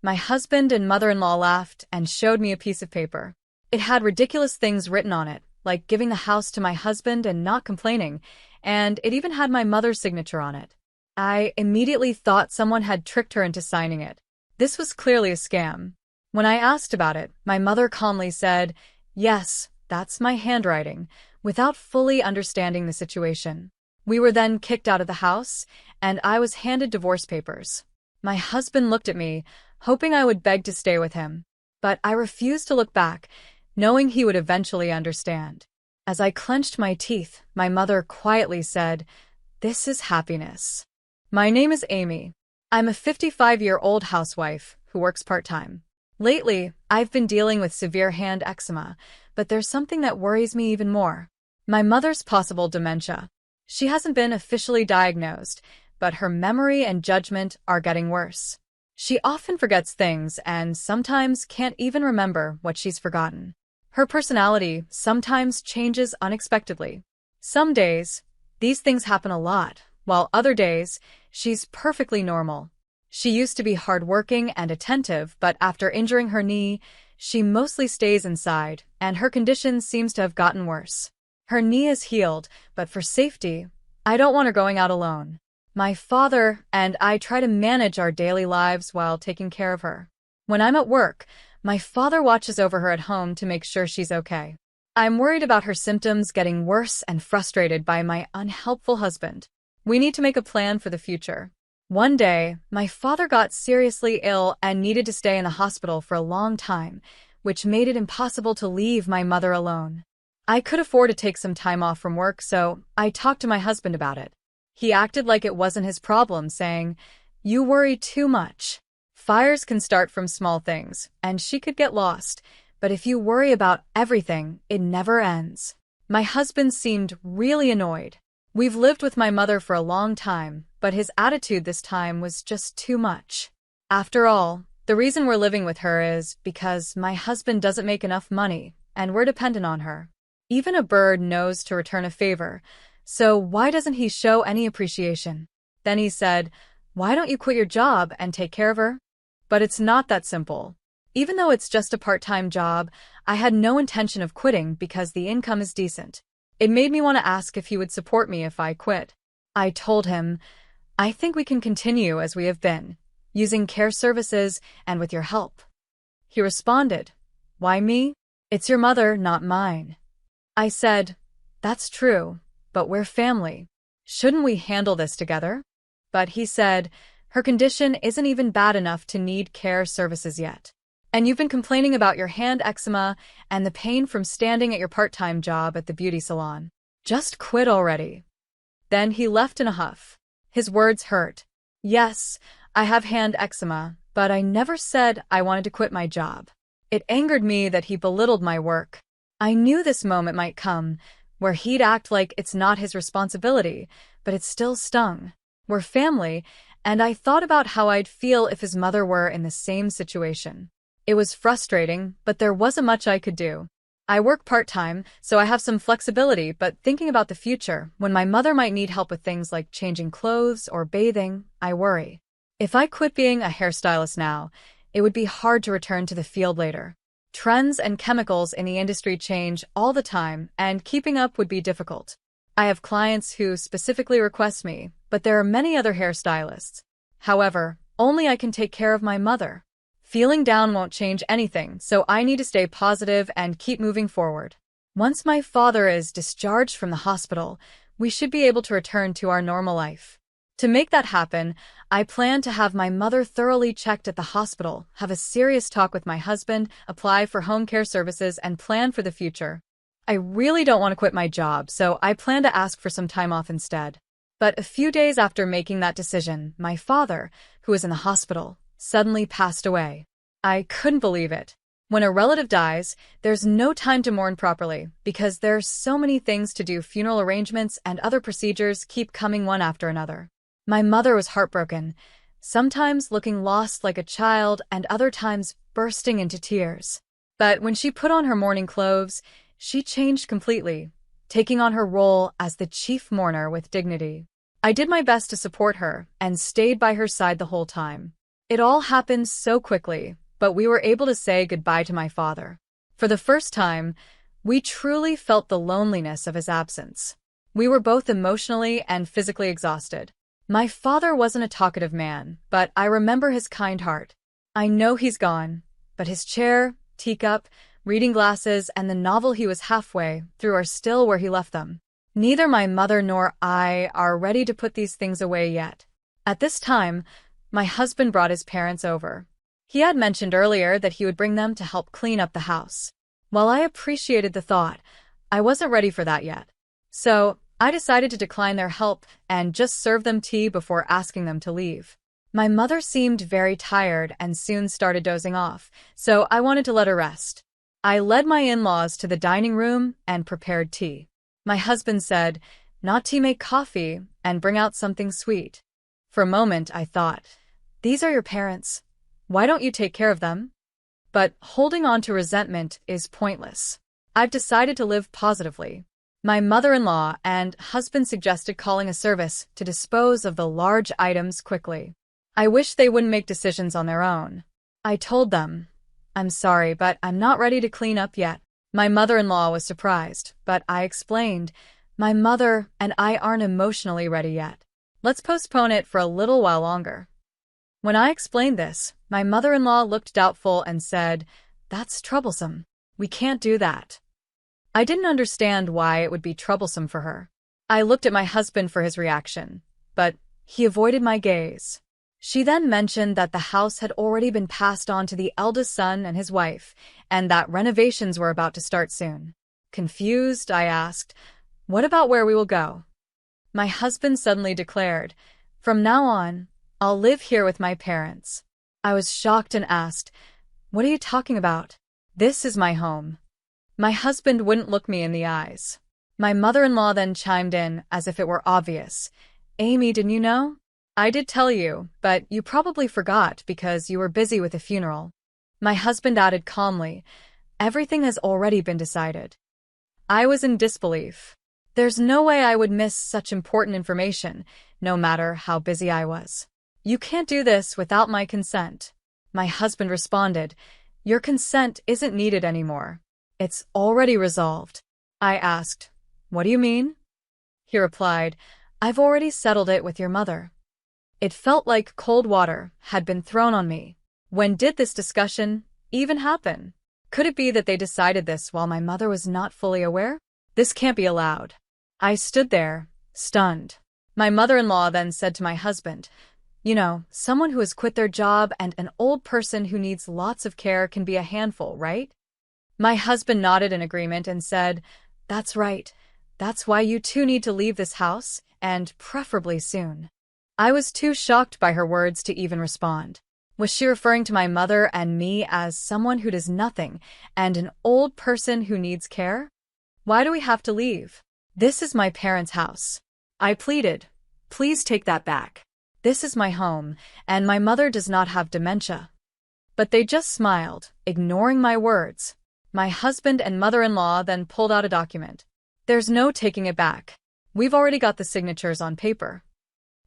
My husband and mother-in-law laughed and showed me a piece of paper. It had ridiculous things written on it, like giving the house to my husband and not complaining, and it even had my mother's signature on it. I immediately thought someone had tricked her into signing it. This was clearly a scam. When I asked about it, my mother calmly said, "Yes, that's my handwriting," without fully understanding the situation. We were then kicked out of the house, and I was handed divorce papers. My husband looked at me, hoping I would beg to stay with him. But I refused to look back, knowing he would eventually understand. As I clenched my teeth, my mother quietly said, "This is happiness." My name is Amy. I'm a 55-year-old housewife who works part-time. Lately, I've been dealing with severe hand eczema, but there's something that worries me even more. My mother's possible dementia. She hasn't been officially diagnosed, but her memory and judgment are getting worse. She often forgets things and sometimes can't even remember what she's forgotten. Her personality sometimes changes unexpectedly. Some days, these things happen a lot, while other days, she's perfectly normal. She used to be hardworking and attentive, but after injuring her knee, she mostly stays inside, and her condition seems to have gotten worse. Her knee is healed, but for safety, I don't want her going out alone. My father and I try to manage our daily lives while taking care of her. When I'm at work, my father watches over her at home to make sure she's okay. I'm worried about her symptoms getting worse and frustrated by my unhelpful husband. We need to make a plan for the future. One day, my father got seriously ill and needed to stay in the hospital for a long time, which made it impossible to leave my mother alone. I could afford to take some time off from work, so I talked to my husband about it. He acted like it wasn't his problem, saying, "You worry too much. Fires can start from small things, and she could get lost, but if you worry about everything, it never ends." My husband seemed really annoyed. We've lived with my mother for a long time, but his attitude this time was just too much. After all, the reason we're living with her is because my husband doesn't make enough money, and we're dependent on her. Even a bird knows to return a favor, so why doesn't he show any appreciation? Then he said, "Why don't you quit your job and take care of her?" But it's not that simple. Even though it's just a part-time job, I had no intention of quitting because the income is decent. It made me want to ask if he would support me if I quit. I told him, "I think we can continue as we have been, using care services and with your help." He responded, "Why me? It's your mother, not mine." I said, "That's true, but we're family. Shouldn't we handle this together?" But he said, "Her condition isn't even bad enough to need care services yet. And you've been complaining about your hand eczema and the pain from standing at your part-time job at the beauty salon. Just quit already." Then he left in a huff. His words hurt. Yes, I have hand eczema, but I never said I wanted to quit my job. It angered me that he belittled my work. I knew this moment might come, where he'd act like it's not his responsibility, but it still stung. We're family, and I thought about how I'd feel if his mother were in the same situation. It was frustrating, but there wasn't much I could do. I work part-time, so I have some flexibility, but thinking about the future, when my mother might need help with things like changing clothes or bathing, I worry. If I quit being a hairstylist now, it would be hard to return to the field later. Trends and chemicals in the industry change all the time, and keeping up would be difficult. I have clients who specifically request me, but there are many other hairstylists. However, only I can take care of my mother. Feeling down won't change anything, so I need to stay positive and keep moving forward. Once my father is discharged from the hospital, we should be able to return to our normal life. To make that happen, I plan to have my mother thoroughly checked at the hospital, have a serious talk with my husband, apply for home care services, and plan for the future. I really don't want to quit my job, so I plan to ask for some time off instead. But a few days after making that decision, my father, who was in the hospital, suddenly passed away. I couldn't believe it. When a relative dies, there's no time to mourn properly because there's so many things to do. Funeral arrangements and other procedures keep coming one after another. My mother was heartbroken, sometimes looking lost like a child and other times bursting into tears. But when she put on her mourning clothes, she changed completely, taking on her role as the chief mourner with dignity. I did my best to support her and stayed by her side the whole time. It all happened so quickly, but we were able to say goodbye to my father. For the first time, we truly felt the loneliness of his absence. We were both emotionally and physically exhausted. My father wasn't a talkative man, but I remember his kind heart. I know he's gone, but his chair, teacup, reading glasses, and the novel he was halfway through are still where he left them. Neither my mother nor I are ready to put these things away yet. At this time, my husband brought his parents over. He had mentioned earlier that he would bring them to help clean up the house. While I appreciated the thought, I wasn't ready for that yet. So, I decided to decline their help and just serve them tea before asking them to leave. My mother seemed very tired and soon started dozing off, so I wanted to let her rest. I led my in-laws to the dining room and prepared tea. My husband said, "Not tea, make coffee, and bring out something sweet." For a moment, I thought, "These are your parents. Why don't you take care of them?" But holding on to resentment is pointless. I've decided to live positively. My mother-in-law and husband suggested calling a service to dispose of the large items quickly. I wish they wouldn't make decisions on their own. I told them, "I'm sorry, but I'm not ready to clean up yet." My mother-in-law was surprised, but I explained, "My mother and I aren't emotionally ready yet. Let's postpone it for a little while longer." When I explained this, my mother-in-law looked doubtful and said, "That's troublesome. We can't do that." I didn't understand why it would be troublesome for her. I looked at my husband for his reaction, but he avoided my gaze. She then mentioned that the house had already been passed on to the eldest son and his wife, and that renovations were about to start soon. Confused, I asked, "What about where we will go?" My husband suddenly declared, "From now on, I'll live here with my parents." I was shocked and asked, "What are you talking about? This is my home." My husband wouldn't look me in the eyes. My mother-in-law then chimed in as if it were obvious. "Amy, didn't you know? I did tell you, but you probably forgot because you were busy with the funeral." My husband added calmly, "Everything has already been decided." I was in disbelief. There's no way I would miss such important information, no matter how busy I was. "You can't do this without my consent." My husband responded, "Your consent isn't needed anymore. It's already resolved." I asked, "What do you mean?" He replied, "I've already settled it with your mother." It felt like cold water had been thrown on me. When did this discussion even happen? Could it be that they decided this while my mother was not fully aware? This can't be allowed. I stood there, stunned. My mother-in-law then said to my husband, "You know, someone who has quit their job and an old person who needs lots of care can be a handful, right?" My husband nodded in agreement and said, "That's right. That's why you two need to leave this house, and preferably soon." I was too shocked by her words to even respond. Was she referring to my mother and me as someone who does nothing and an old person who needs care? Why do we have to leave? This is my parents' house. I pleaded, "Please take that back. This is my home, and my mother does not have dementia." But they just smiled, ignoring my words. My husband and mother-in-law then pulled out a document. "There's no taking it back. We've already got the signatures on paper."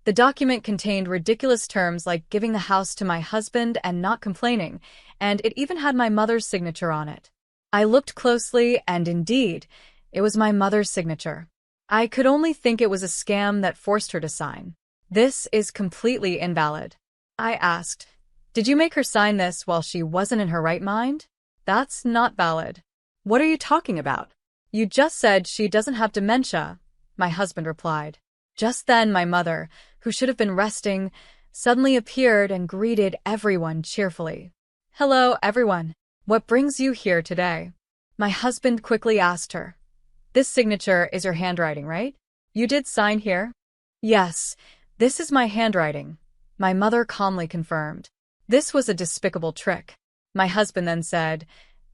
The document contained ridiculous terms like giving the house to my husband and not complaining, and it even had my mother's signature on it. I looked closely, and indeed, it was my mother's signature. I could only think it was a scam that forced her to sign. "This is completely invalid." I asked, "Did you make her sign this while she wasn't in her right mind?" "That's not valid." "What are you talking about?" "You just said she doesn't have dementia," my husband replied. Just then my mother, who should have been resting, suddenly appeared and greeted everyone cheerfully. "Hello, everyone. What brings you here today?" My husband quickly asked her. "This signature is your handwriting, right? You did sign here?" "Yes, this is my handwriting," my mother calmly confirmed. This was a despicable trick. My husband then said,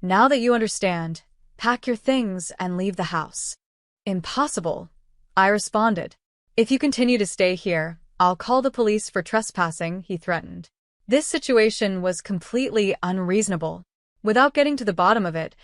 "Now that you understand, pack your things and leave the house." "Impossible," I responded. "If you continue to stay here, I'll call the police for trespassing," he threatened. This situation was completely unreasonable. Without getting to the bottom of it,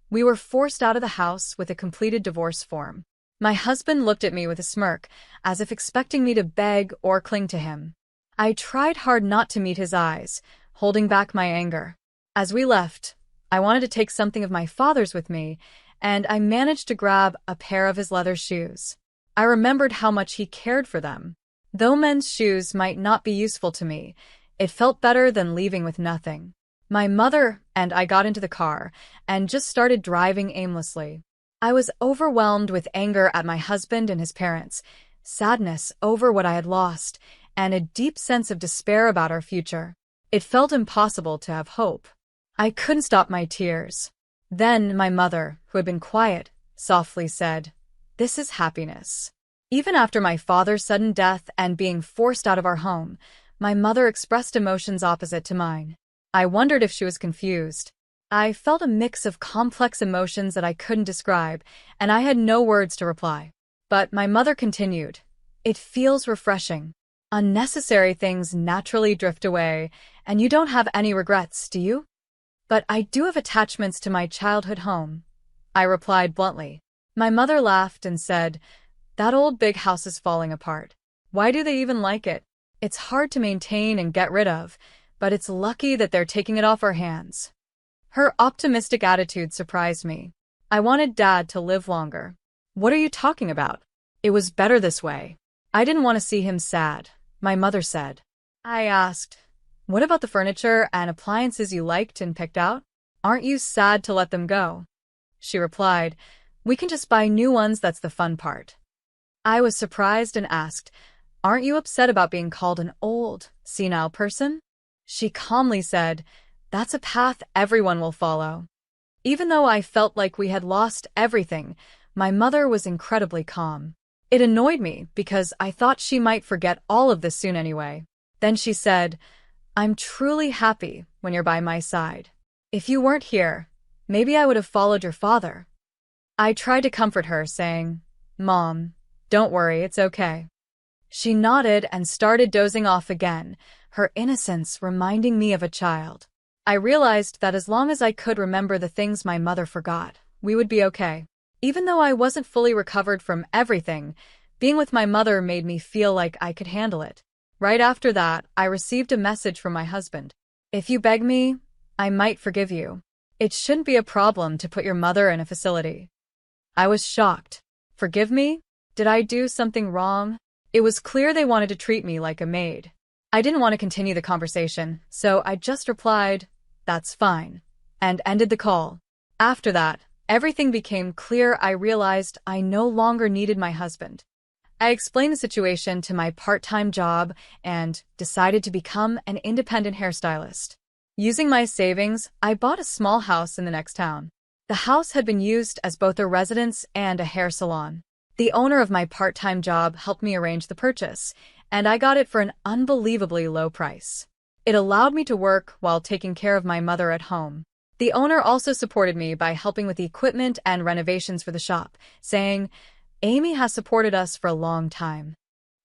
we were forced out of the house with a completed divorce form. My husband looked at me with a smirk, as if expecting me to beg or cling to him. I tried hard not to meet his eyes, holding back my anger. As we left, I wanted to take something of my father's with me, and I managed to grab a pair of his leather shoes. I remembered how much he cared for them. Though men's shoes might not be useful to me, it felt better than leaving with nothing. My mother and I got into the car and just started driving aimlessly. I was overwhelmed with anger at my husband and his parents, sadness over what I had lost, and a deep sense of despair about our future. It felt impossible to have hope. I couldn't stop my tears. Then my mother, who had been quiet, softly said, "This is happiness." Even after my father's sudden death and being forced out of our home, my mother expressed emotions opposite to mine. I wondered if she was confused. I felt a mix of complex emotions that I couldn't describe, and I had no words to reply. But my mother continued, "It feels refreshing. Unnecessary things naturally drift away, and you don't have any regrets, do you?" "But I do have attachments to my childhood home," I replied bluntly. My mother laughed and said, "That old big house is falling apart. Why do they even like it? It's hard to maintain and get rid of, but it's lucky that they're taking it off our hands." Her optimistic attitude surprised me. I wanted Dad to live longer. "What are you talking about? It was better this way." "I didn't want to see him sad," my mother said. I asked, "What about the furniture and appliances you liked and picked out? Aren't you sad to let them go?" She replied, "We can just buy new ones, that's the fun part." I was surprised and asked, "Aren't you upset about being called an old, senile person?" She calmly said, "That's a path everyone will follow." Even though I felt like we had lost everything, my mother was incredibly calm. It annoyed me because I thought she might forget all of this soon anyway. Then she said, "I'm truly happy when you're by my side. If you weren't here, maybe I would have followed your father." I tried to comfort her, saying, "Mom, don't worry, it's okay." She nodded and started dozing off again, her innocence reminding me of a child. I realized that as long as I could remember the things my mother forgot, we would be okay. Even though I wasn't fully recovered from everything, being with my mother made me feel like I could handle it. Right after that, I received a message from my husband. "If you beg me, I might forgive you. It shouldn't be a problem to put your mother in a facility." I was shocked. Forgive me? Did I do something wrong? It was clear they wanted to treat me like a maid. I didn't want to continue the conversation, so I just replied, "That's fine," and ended the call. After that, everything became clear. I realized I no longer needed my husband. I explained the situation to my part-time job and decided to become an independent hairstylist. Using my savings, I bought a small house in the next town. The house had been used as both a residence and a hair salon. The owner of my part-time job helped me arrange the purchase, and I got it for an unbelievably low price. It allowed me to work while taking care of my mother at home. The owner also supported me by helping with the equipment and renovations for the shop, saying, "Amy has supported us for a long time."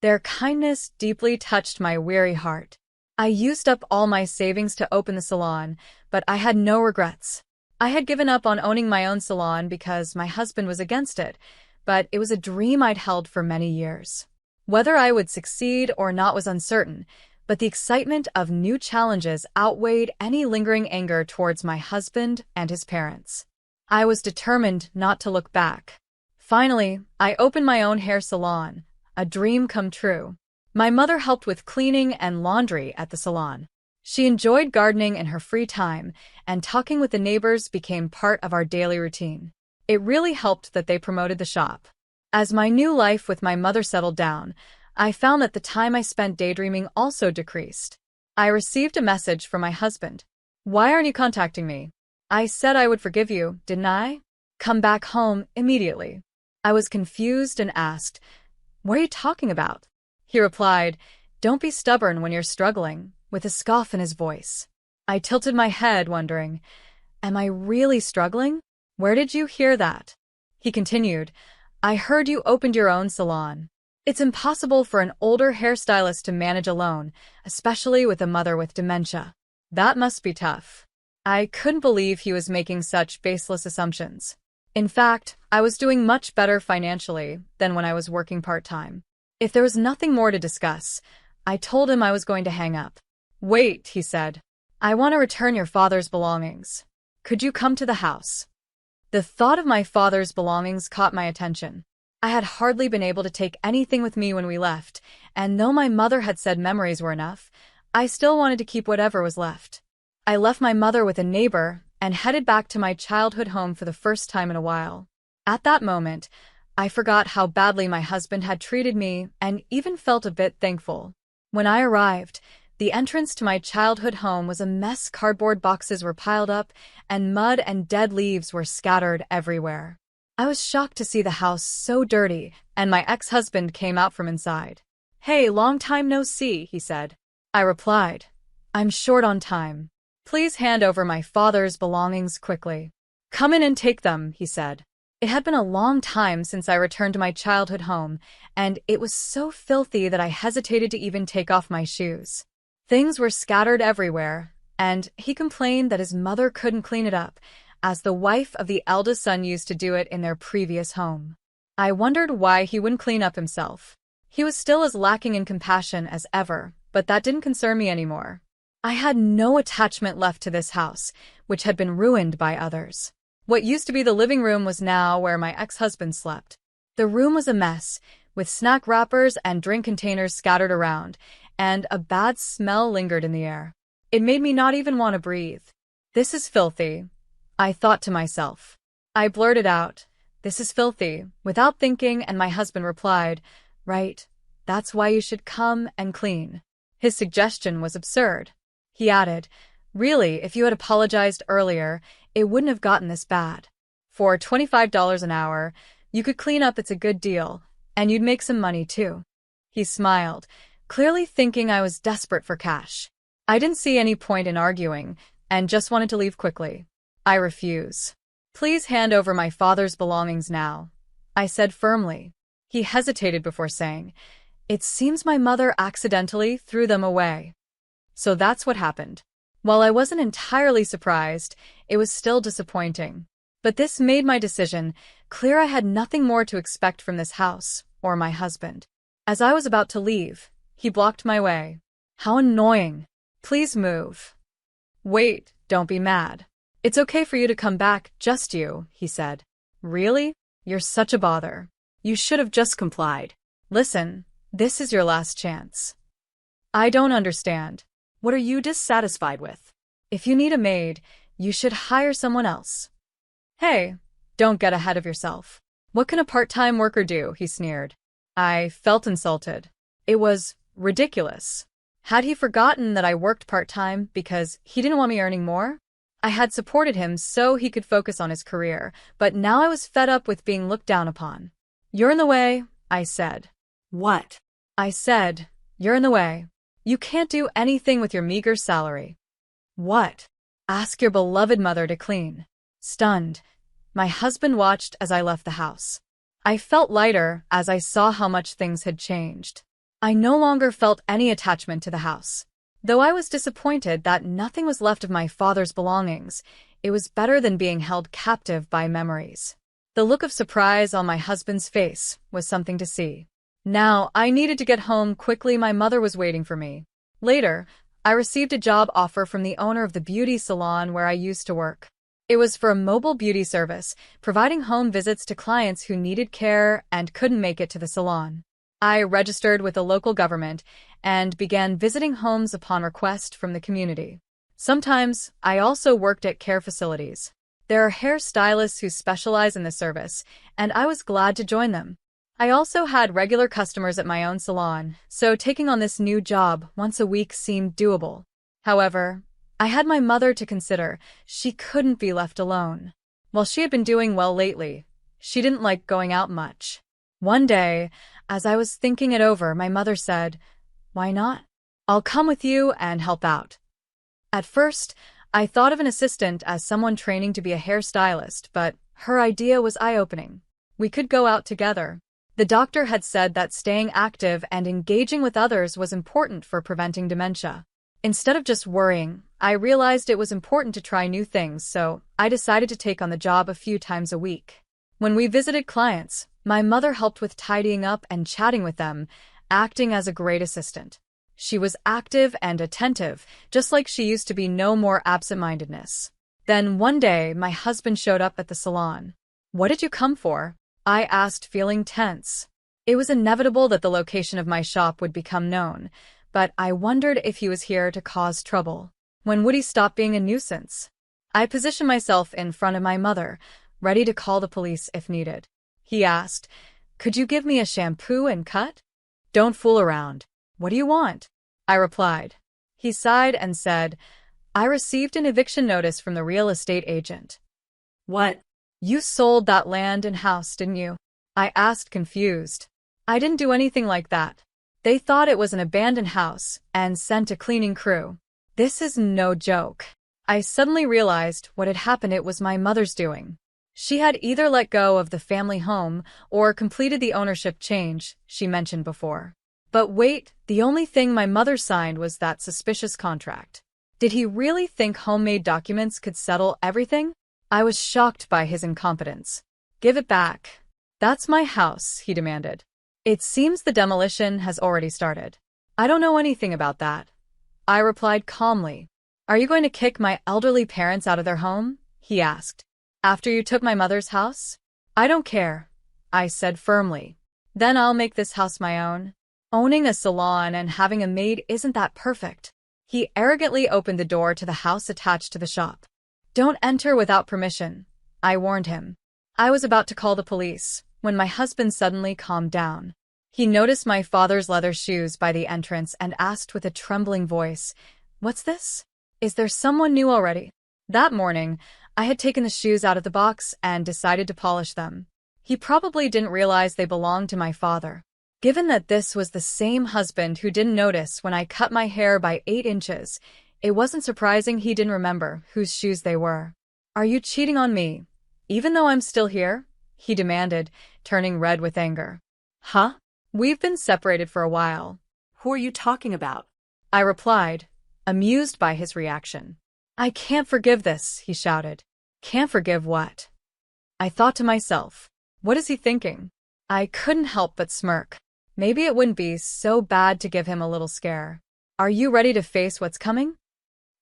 Their kindness deeply touched my weary heart. I used up all my savings to open the salon, but I had no regrets. I had given up on owning my own salon because my husband was against it, but it was a dream I'd held for many years. Whether I would succeed or not was uncertain, but the excitement of new challenges outweighed any lingering anger towards my husband and his parents. I was determined not to look back. Finally, I opened my own hair salon, a dream come true. My mother helped with cleaning and laundry at the salon. She enjoyed gardening in her free time, and talking with the neighbors became part of our daily routine. It really helped that they promoted the shop. As my new life with my mother settled down, I found that the time I spent daydreaming also decreased. I received a message from my husband. "Why aren't you contacting me? I said I would forgive you, didn't I? Come back home immediately." I was confused and asked, "What are you talking about?" He replied, "Don't be stubborn when you're struggling," with a scoff in his voice. I tilted my head, wondering, am I really struggling? "Where did you hear that?" He continued, "I heard you opened your own salon. It's impossible for an older hairstylist to manage alone, especially with a mother with dementia. That must be tough." I couldn't believe he was making such baseless assumptions. In fact, I was doing much better financially than when I was working part-time. If there was nothing more to discuss, I told him I was going to hang up. Wait, he said. I want to return your father's belongings. Could you come to the house? The thought of my father's belongings caught my attention. I had hardly been able to take anything with me when we left, and though my mother had said memories were enough, I still wanted to keep whatever was left. I left my mother with a neighbor and headed back to my childhood home for the first time in a while. At that moment, I forgot how badly my husband had treated me and even felt a bit thankful. When I arrived, the entrance to my childhood home was a mess. Cardboard boxes were piled up, and mud and dead leaves were scattered everywhere. I was shocked to see the house so dirty, and my ex-husband came out from inside. "Hey, long time no see," he said. I replied, "I'm short on time. Please hand over my father's belongings quickly." "Come in and take them," he said. It had been a long time since I returned to my childhood home, and it was so filthy that I hesitated to even take off my shoes. Things were scattered everywhere, and he complained that his mother couldn't clean it up, as the wife of the eldest son used to do it in their previous home. I wondered why he wouldn't clean up himself. He was still as lacking in compassion as ever, but that didn't concern me anymore. I had no attachment left to this house, which had been ruined by others. What used to be the living room was now where my ex-husband slept. The room was a mess, with snack wrappers and drink containers scattered around, and a bad smell lingered in the air. It made me not even want to breathe. "This is filthy," I thought to myself. I blurted out, "This is filthy," without thinking, and my husband replied, "Right, that's why you should come and clean." His suggestion was absurd. He added, "Really, if you had apologized earlier, it wouldn't have gotten this bad. For $25 an hour, you could clean up. It's a good deal, and you'd make some money too." He smiled, clearly thinking I was desperate for cash. I didn't see any point in arguing, and just wanted to leave quickly. "I refuse. Please hand over my father's belongings now," I said firmly. He hesitated before saying, "It seems my mother accidentally threw them away." So that's what happened. While I wasn't entirely surprised, it was still disappointing. But this made my decision clear. I had nothing more to expect from this house or my husband. As I was about to leave, he blocked my way. "How annoying. Please move." "Wait, don't be mad. It's okay for you to come back, just you," he said. "Really? You're such a bother. You should have just complied. Listen, this is your last chance." "I don't understand. What are you dissatisfied with? If you need a maid, you should hire someone else." "Hey, don't get ahead of yourself. What can a part-time worker do?" he sneered. I felt insulted. It was ridiculous. Had he forgotten that I worked part-time because he didn't want me earning more? I had supported him so he could focus on his career, but now I was fed up with being looked down upon. "You're in the way," I said. "What?" I said, "You're in the way. You can't do anything with your meager salary." "What?" "Ask your beloved mother to clean." Stunned, my husband watched as I left the house. I felt lighter as I saw how much things had changed. I no longer felt any attachment to the house. Though I was disappointed that nothing was left of my father's belongings, it was better than being held captive by memories. The look of surprise on my husband's face was something to see. Now, I needed to get home quickly. My mother was waiting for me. Later, I received a job offer from the owner of the beauty salon where I used to work. It was for a mobile beauty service, providing home visits to clients who needed care and couldn't make it to the salon. I registered with the local government and began visiting homes upon request from the community. Sometimes, I also worked at care facilities. There are hairstylists who specialize in the service, and I was glad to join them. I also had regular customers at my own salon, so taking on this new job once a week seemed doable. However, I had my mother to consider. She couldn't be left alone. While she had been doing well lately, she didn't like going out much. One day, as I was thinking it over, my mother said, "Why not? I'll come with you and help out." At first, I thought of an assistant as someone training to be a hairstylist, but her idea was eye-opening. We could go out together. The doctor had said that staying active and engaging with others was important for preventing dementia. Instead of just worrying, I realized it was important to try new things, so I decided to take on the job a few times a week. When we visited clients, my mother helped with tidying up and chatting with them, acting as a great assistant. She was active and attentive, just like she used to be. No more absent-mindedness. Then one day, my husband showed up at the salon. "What did you come for?" I asked, feeling tense. It was inevitable that the location of my shop would become known, but I wondered if he was here to cause trouble. When would he stop being a nuisance? I positioned myself in front of my mother, ready to call the police if needed. He asked, "Could you give me a shampoo and cut?" "Don't fool around. What do you want?" I replied. He sighed and said, "I received an eviction notice from the real estate agent." "What?" "You sold that land and house, didn't you?" I asked, confused. "I didn't do anything like that. They thought it was an abandoned house and sent a cleaning crew." This is no joke. I suddenly realized what had happened. It was my mother's doing. She had either let go of the family home or completed the ownership change she mentioned before. But wait, the only thing my mother signed was that suspicious contract. Did he really think homemade documents could settle everything? I was shocked by his incompetence. "Give it back." "That's my house," he demanded. "It seems the demolition has already started." "I don't know anything about that," I replied calmly. "Are you going to kick my elderly parents out of their home?" he asked. "After you took my mother's house?" "I don't care," I said firmly. "Then I'll make this house my own." Owning a salon and having a maid, isn't that perfect? He arrogantly opened the door to the house attached to the shop. "Don't enter without permission," I warned him. I was about to call the police when my husband suddenly calmed down. He noticed my father's leather shoes by the entrance and asked with a trembling voice, "What's this? Is there someone new already?" That morning, I had taken the shoes out of the box and decided to polish them. He probably didn't realize they belonged to my father. Given that this was the same husband who didn't notice when I cut my hair by 8 inches, it wasn't surprising he didn't remember whose shoes they were. "Are you cheating on me, even though I'm still here?" he demanded, turning red with anger. "Huh? We've been separated for a while." "Who are you talking about?" I replied, amused by his reaction. "I can't forgive this," he shouted. "Can't forgive what?" I thought to myself. What is he thinking? I couldn't help but smirk. Maybe it wouldn't be so bad to give him a little scare. "Are you ready to face what's coming?"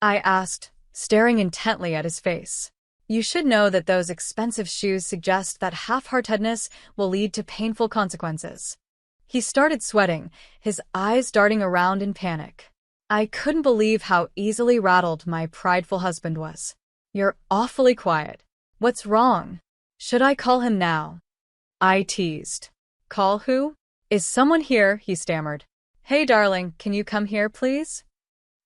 I asked, staring intently at his face. "You should know that those expensive shoes suggest that half-heartedness will lead to painful consequences." He started sweating, his eyes darting around in panic. I couldn't believe how easily rattled my prideful husband was. "You're awfully quiet. What's wrong? Should I call him now?" I teased. "Call who? Is someone here?" he stammered. "Hey darling, can you come here, please?"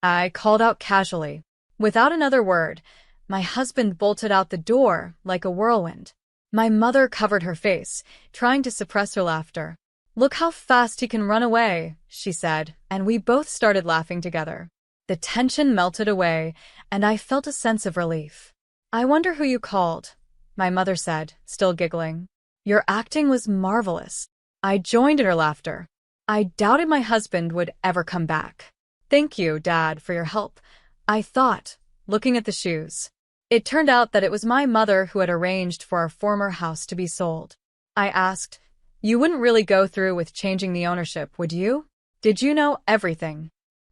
I called out casually. Without another word, my husband bolted out the door like a whirlwind. My mother covered her face, trying to suppress her laughter. "Look how fast he can run away," she said, and we both started laughing together. The tension melted away, and I felt a sense of relief. "I wonder who you called," my mother said, still giggling. "Your acting was marvelous." I joined in her laughter. I doubted my husband would ever come back. "Thank you, Dad, for your help," I thought, looking at the shoes. It turned out that it was my mother who had arranged for our former house to be sold. I asked, "You wouldn't really go through with changing the ownership, would you? Did you know everything?"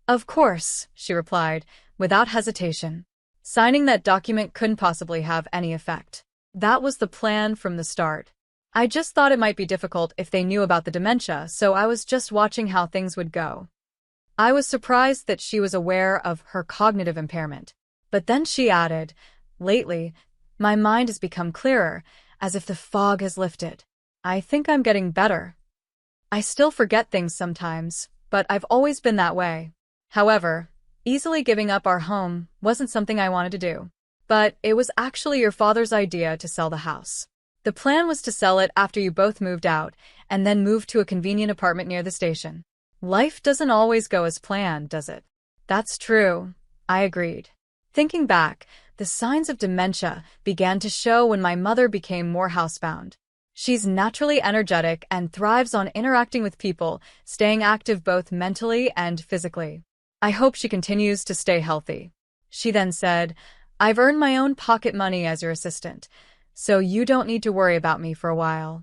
"Of course," she replied, without hesitation. Signing that document couldn't possibly have any effect. That was the plan from the start. I just thought it might be difficult if they knew about the dementia, so I was just watching how things would go. I was surprised that she was aware of her cognitive impairment. But then she added, "Lately, my mind has become clearer, as if the fog has lifted. I think I'm getting better. I still forget things sometimes, but I've always been that way." However, easily giving up our home wasn't something I wanted to do. But it was actually your father's idea to sell the house. The plan was to sell it after you both moved out, and then move to a convenient apartment near the station. Life doesn't always go as planned, does it? "That's true," I agreed. Thinking back, the signs of dementia began to show when my mother became more housebound. She's naturally energetic and thrives on interacting with people, staying active both mentally and physically. "I hope she continues to stay healthy." She then said, "I've earned my own pocket money as your assistant, so you don't need to worry about me for a while."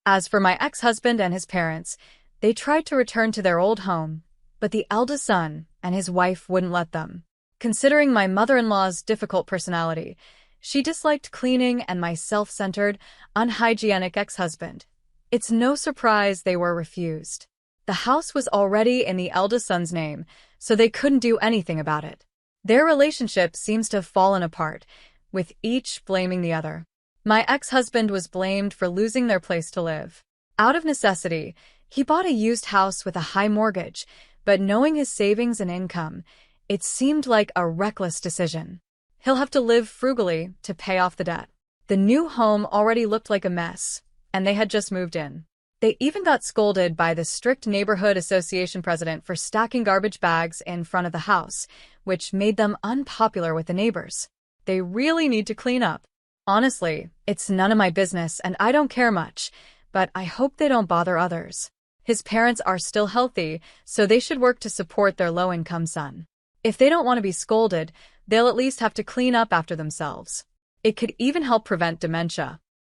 As for my ex-husband and his parents, they tried to return to their old home, but the eldest son and his wife wouldn't let them. Considering my mother-in-law's difficult personality, she disliked cleaning and my self-centered, unhygienic ex-husband. It's no surprise they were refused. The house was already in the eldest son's name, so they couldn't do anything about it. Their relationship seems to have fallen apart, with each blaming the other. My ex-husband was blamed for losing their place to live. Out of necessity, he bought a used house with a high mortgage, but knowing his savings and income, it seemed like a reckless decision. He'll have to live frugally to pay off the debt. The new home already looked like a mess, and they had just moved in. They even got scolded by the strict neighborhood association president for stacking garbage bags in front of the house, which made them unpopular with the neighbors. They really need to clean up. Honestly, it's none of my business and I don't care much, but I hope they don't bother others. His parents are still healthy, so they should work to support their low-income son. If they don't want to be scolded, they'll at least have to clean up after themselves. It could even help prevent dementia.